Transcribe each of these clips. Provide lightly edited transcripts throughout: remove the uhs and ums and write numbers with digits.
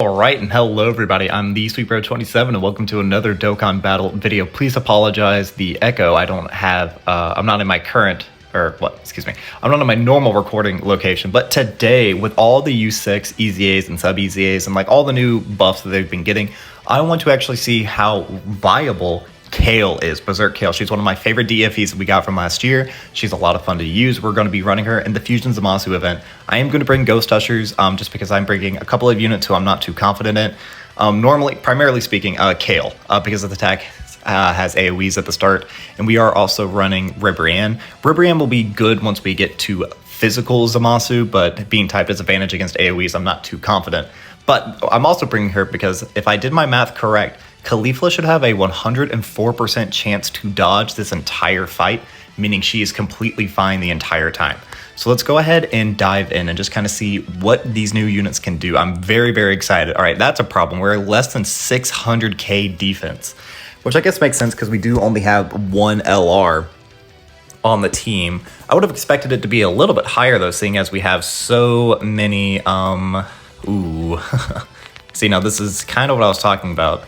Alright, and hello everybody, I'm the SweetBro27 and welcome to another Dokkan battle video. Please apologize the echo. I don't have, I'm not in my current, I'm not in my normal recording location, but today with all the U6 EZAs and sub-EZAs and like all the new buffs that they've been getting, I want to actually see how viable Kale is, Berserk Kale. She's one of my favorite DFEs that we got from last year. She's a lot of fun to use. We're going to be running her in the Fusion ZAMASU event. I am going to bring Ghost Ushers just because I'm bringing a couple of units who I'm not too confident in. Primarily speaking, Kale, because of the attack has AoEs at the start, and we are also running Ribrianne. Ribrianne will be good once we get to physical ZAMASU, but being type disadvantage against AoEs, I'm not too confident. But I'm also bringing her because if I did my math correct, Kefla should have a 104% chance to dodge this entire fight, meaning she is completely fine the entire time. So let's go ahead and dive in and just kind of see what these new units can do. I'm very, very excited. All right, that's a problem. We're less than 600k defense, which I guess makes sense because we do only have one LR on the team. I would have expected it to be a little bit higher though, seeing as we have so many, See, now this is kind of what I was talking about.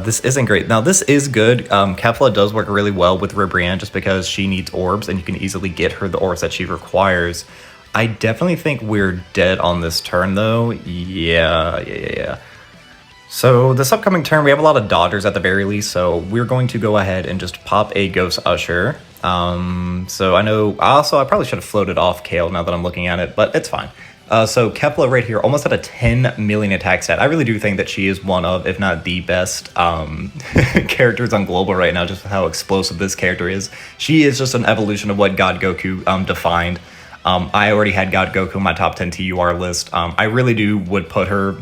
This isn't great. Now, this is good. Kefla does work really well with Ribrianne just because she needs orbs, and you can easily get her the orbs that she requires. I definitely think we're dead on this turn, though. Yeah. So, this upcoming turn, we have a lot of dodgers at the very least, so we're going to go ahead and just pop a Ghost Usher. So, I know... Also, I probably should have floated off Kale now that I'm looking at it, but it's fine. So Kefla right here, almost at a 10 million attack stat. I really do think that she is one of, if not the best characters on Global right now, just how explosive this character is. She is just an evolution of what God Goku defined. I already had God Goku in my top 10 TUR list. I really would put her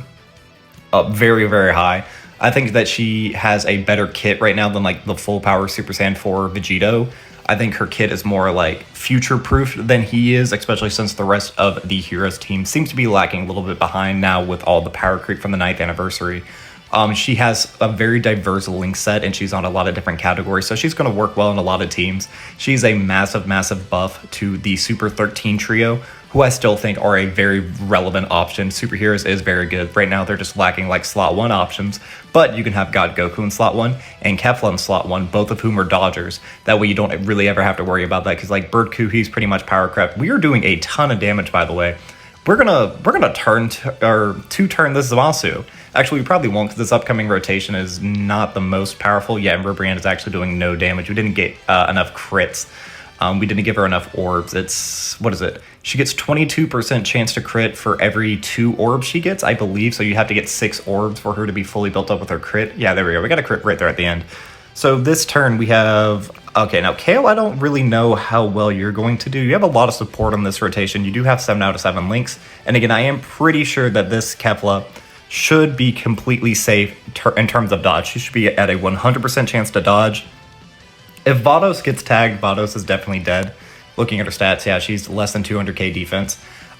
up very, very high. I think that she has a better kit right now than like the full power Super Saiyan 4 Vegito. I think her kit is more like future-proof than he is, especially since the rest of the Heroes team seems to be lacking a little bit behind now with all the power creep from the 9th anniversary. She has a very diverse link set, and she's on a lot of different categories, so she's going to work well in a lot of teams. She's a massive, massive buff to the Super 13 trio, who I still think are a very relevant option. Superheroes is very good. Right now, they're just lacking like slot 1 options, but you can have God Goku in slot 1 and Kefla in slot 1, both of whom are dodgers. That way you don't really ever have to worry about that, because like Bird Ku, he's pretty much power crept. We are doing a ton of damage, by the way. We're gonna turn this ZAMASU. Actually, we probably won't, because this upcoming rotation is not the most powerful. Yeah, and Ribrianne is actually doing no damage. We didn't get enough crits. We didn't give her enough orbs. What is it? She gets 22% chance to crit for every 2 orbs she gets, I believe. So you have to get 6 orbs for her to be fully built up with her crit. Yeah, there we go. We got a crit right there at the end. So this turn we have... Okay, now Kale, I don't really know how well you're going to do. You have a lot of support on this rotation. You do have 7 out of 7 links. And again, I am pretty sure that this Kefla should be completely safe in terms of dodge. She should be at a 100% chance to dodge. If Vados gets tagged, Vados is definitely dead. Looking at her stats, yeah, she's less than 200k defense.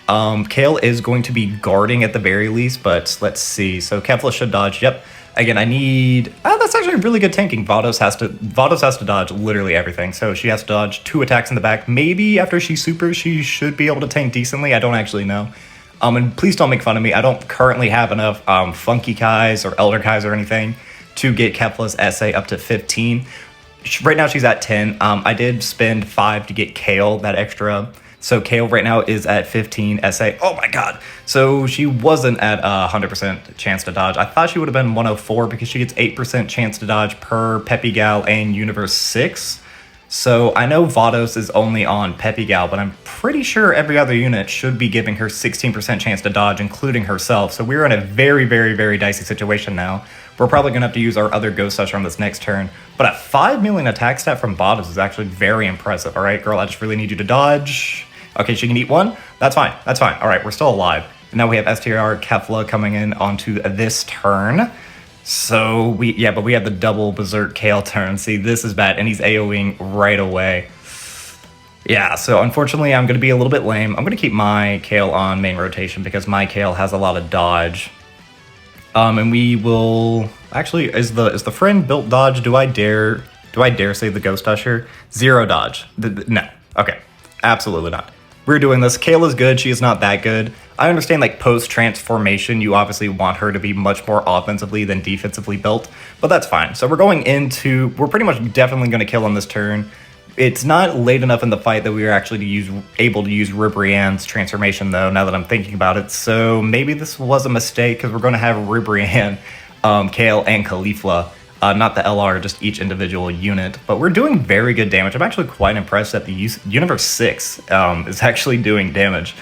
Kale is going to be guarding at the very least, but let's see. So Kefla should dodge. Yep. Again, I need... that's actually really good tanking. Vados has to dodge literally everything. So she has to dodge 2 attacks in the back. Maybe after she supers, she should be able to tank decently. I don't actually know. And please don't make fun of me. I don't currently have enough Funky Kais or Elder Kais or anything to get Kefla's SA up to 15. Right now she's at 10. I did spend 5 to get Kale, that extra. So Kale right now is at 15 SA. Oh my god. So she wasn't at 100% chance to dodge. I thought she would have been 104 because she gets 8% chance to dodge per PEPPY Gal and Universe 6. So I know Vados is only on PEPPY Gal, but I'm pretty sure every other unit should be giving her 16% chance to dodge, including herself. So we're in a very, very, very dicey situation now. We're probably going to have to use our other Ghost Usher on this next turn. But at 5 million attack stat from Vados is actually very impressive. All right, girl, I just really need you to dodge. Okay, she can eat 1. That's fine. That's fine. All right, we're still alive. And now we have STR Kefla coming in onto this turn. So we have the double Berserk Kale turn. See, this is bad, and he's AoEing right away. Yeah, so unfortunately, I'm going to be a little bit lame. I'm going to keep my Kale on main rotation because my Kale has a lot of dodge. And we will... Actually, is the friend built dodge? Do I dare say the Ghost Usher? 0 dodge. No. Okay. Absolutely not. we're doing this. Kayla's good. She is not that good. I understand, like, post-transformation, you obviously want her to be much more offensively than defensively built, but that's fine. So we're pretty much definitely going to kill on this turn. It's not late enough in the fight that we are actually able to use Ribrianne's transformation, though, now that I'm thinking about it. So maybe this was a mistake, because we're going to have Ribrianne, Kale, and Kefla. Not the LR, just each individual unit. But we're doing very good damage. I'm actually quite impressed that the Universe 6 is actually doing damage.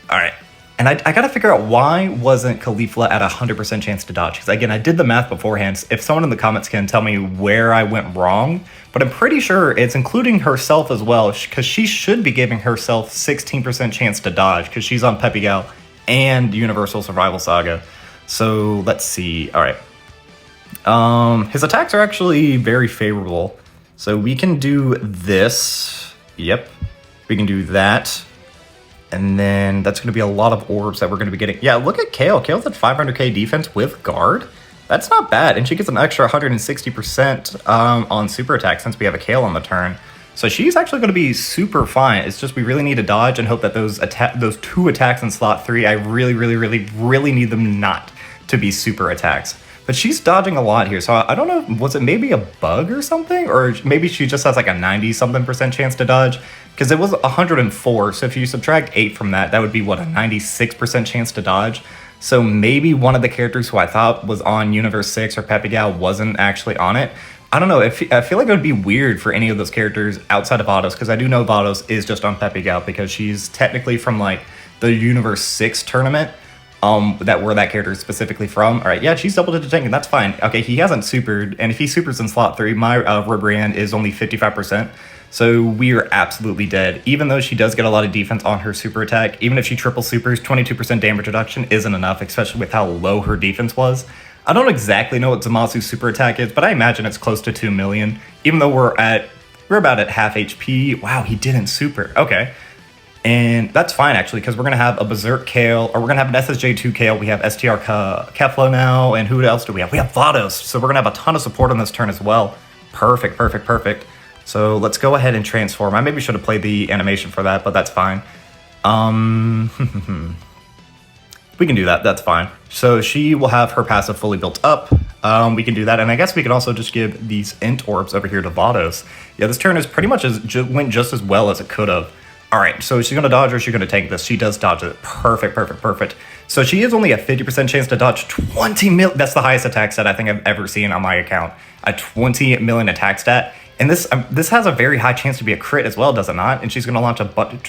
All right. And I gotta figure out, why wasn't Kefla at 100% chance to dodge? Because again, I did the math beforehand. If someone in the comments can tell me where I went wrong, but I'm pretty sure it's including herself as well, because she should be giving herself 16% chance to dodge, because she's on PEPPY Gal and Universal Survival Saga. So let's see. All right. His attacks are actually very favorable. So we can do this. Yep. We can do that. And then that's going to be a lot of orbs that we're going to be getting. Yeah, look at Kale. Kale's at 500k defense with guard. That's not bad. And she gets an extra 160% on super attack since we have a Kale on the turn. So she's actually going to be super fine. It's just we really need to dodge and hope that those 2 attacks in slot 3, I really need them not to be super attacks. But she's dodging a lot here. So I don't know, was it maybe a bug or something? Or maybe she just has like a 90-something% chance to dodge? Because it was 104, so if you subtract 8 from that, that would be, what, a 96% chance to dodge? So maybe one of the characters who I thought was on Universe 6 or PEPPY Gal wasn't actually on it. I don't know, I feel like it would be weird for any of those characters outside of Vados, because I do know Vados is just on PEPPY Gal, because she's technically from, like, the Universe 6 tournament, where that character is specifically from. All right, yeah, she's double-digit tank, and that's fine. Okay, he hasn't supered, and if he supers in slot 3, my Ribrianne is only 55%. So we are absolutely dead. Even though she does get a lot of defense on her super attack, even if she triple supers, 22% damage reduction isn't enough, especially with how low her defense was. I don't exactly know what ZAMASU's super attack is, but I imagine it's close to 2 million, even though we're about at half HP. Wow, he didn't super. Okay. And that's fine, actually, because we're going to have a Berserk Kale, or we're going to have an SSJ2 Kale. We have STR Kefla now, and who else do we have? We have Vados, so we're going to have a ton of support on this turn as well. Perfect, perfect, perfect. So let's go ahead and transform. I maybe should have played the animation for that, but that's fine. We can do that. That's fine. So she will have her passive fully built up. We can do that. And I guess we can also just give these int orbs over here to Vados. Yeah, this turn is pretty much went just as well as it could have. All right, so she's going to dodge or she's going to tank this. She does dodge it. Perfect, perfect, perfect. So she is only a 50% chance to dodge 20 million. That's the highest attack stat I think I've ever seen on my account. A 20 million attack stat. And this has a very high chance to be a crit as well, does it not? And she's going to launch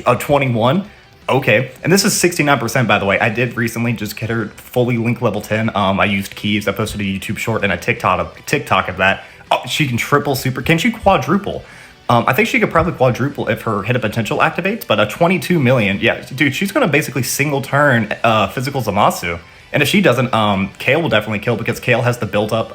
a 21. Okay. And this is 69%, by the way. I did recently just get her fully link level 10. I used keys. I posted a YouTube short and a TikTok of that. Oh, she can triple super. Can she quadruple? I think she could probably quadruple if her hit a potential activates, but a 22 million. Yeah, dude, she's going to basically single turn physical ZAMASU. And if she doesn't, Kale will definitely kill, because Kale has the built up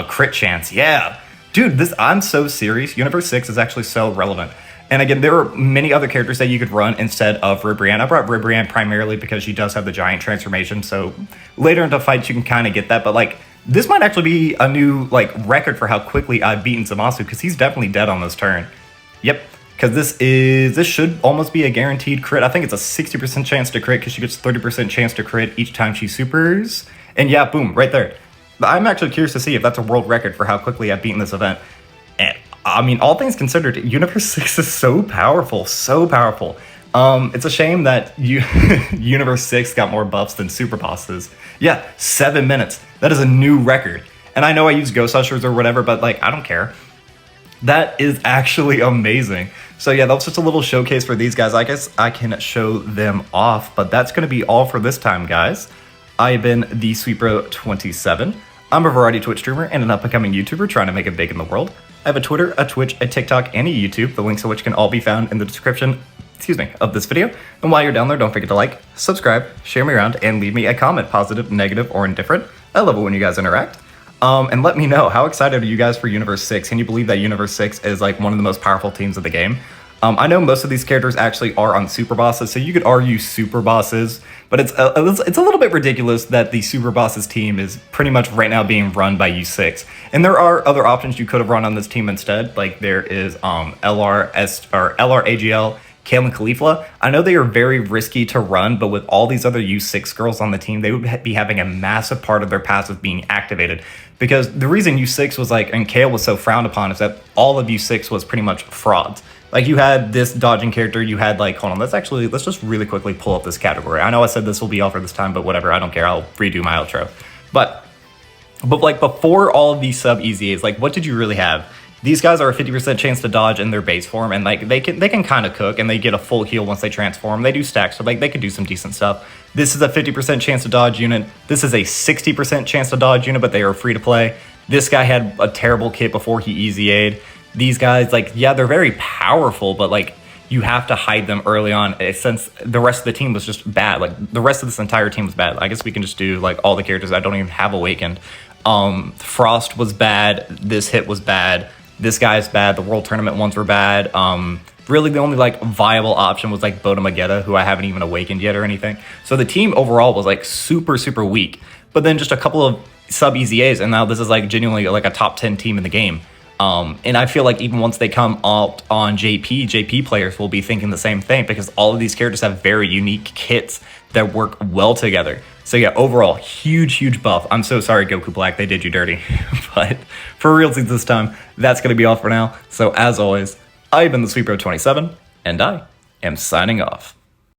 crit chance. Yeah. Dude, I'm so serious. Universe 6 is actually so relevant. And again, there are many other characters that you could run instead of Ribrianne. I brought Ribrianne primarily because she does have the giant transformation. So later into fights, you can kind of get that. But like, this might actually be a new like record for how quickly I've beaten ZAMASU, because he's definitely dead on this turn. Yep. Because this should almost be a guaranteed crit. I think it's a 60% chance to crit, because she gets 30% chance to crit each time she supers. And yeah, boom, right there. I'm actually curious to see if that's a world record for how quickly I've beaten this event. And I mean, all things considered, Universe 6 is so powerful, so powerful. It's a shame that Universe 6 got more buffs than super bosses. Yeah, 7 minutes. That is a new record. And I know I use Ghost Ushers or whatever, but like, I don't care. That is actually amazing. So yeah, that's just a little showcase for these guys. I guess I can show them off, but that's going to be all for this time, guys. I've been the SweetBro27. I'm a variety Twitch streamer and an up-and-coming YouTuber trying to make it big in the world. I have a Twitter, a Twitch, a TikTok, and a YouTube, the links of which can all be found in the description, of this video. And while you're down there, don't forget to like, subscribe, share me around, and leave me a comment, positive, negative, or indifferent. I love it when you guys interact. And let me know, how excited are you guys for Universe 6? Can you believe that Universe 6 is like one of the most powerful teams of the game? I know most of these characters actually are on super bosses, so you could argue super bosses, but it's a little bit ridiculous that the super bosses team is pretty much right now being run by U6. And there are other options you could have run on this team instead, like there is LR AGL Kale and Kefla, I know they are very risky to run, but with all these other U6 girls on the team, they would be having a massive part of their passive being activated. Because the reason U6 was like, and Kale was so frowned upon, is that all of U6 was pretty much frauds. Like, you had this dodging character, you had like, hold on, let's just really quickly pull up this category. I know I said this will be all for this time, but whatever, I don't care, I'll redo my outro. But like, before all of these sub EZAs, like, what did you really have? These guys are a 50% chance to dodge in their base form, and like they can kind of cook, and they get a full heal once they transform. They do stacks, so like they could do some decent stuff. This is a 50% chance to dodge unit. This is a 60% chance to dodge unit, but they are free to play. This guy had a terrible kit before he EZA'd. These guys, like, yeah, they're very powerful, but like you have to hide them early on, since the rest of the team was just bad. Like, the rest of this entire team was bad. I guess we can just do like all the characters that don't even have Awakened. Frost was bad. This hit was bad. This guy's bad. The World Tournament ones were bad. Really, the only like viable option was like Bodamagetta, who I haven't even awakened yet or anything. So the team overall was like super, super weak. But then just a couple of sub EZAs, and now this is like genuinely like a top 10 team in the game. And I feel like even once they come out on JP players will be thinking the same thing, because all of these characters have very unique kits that work well together. So yeah, overall, huge buff. I'm so sorry, Goku Black, they did you dirty. But for realsies this time, that's going to be all for now. So as always, I've been the Sweet Bro 27, and I am signing off.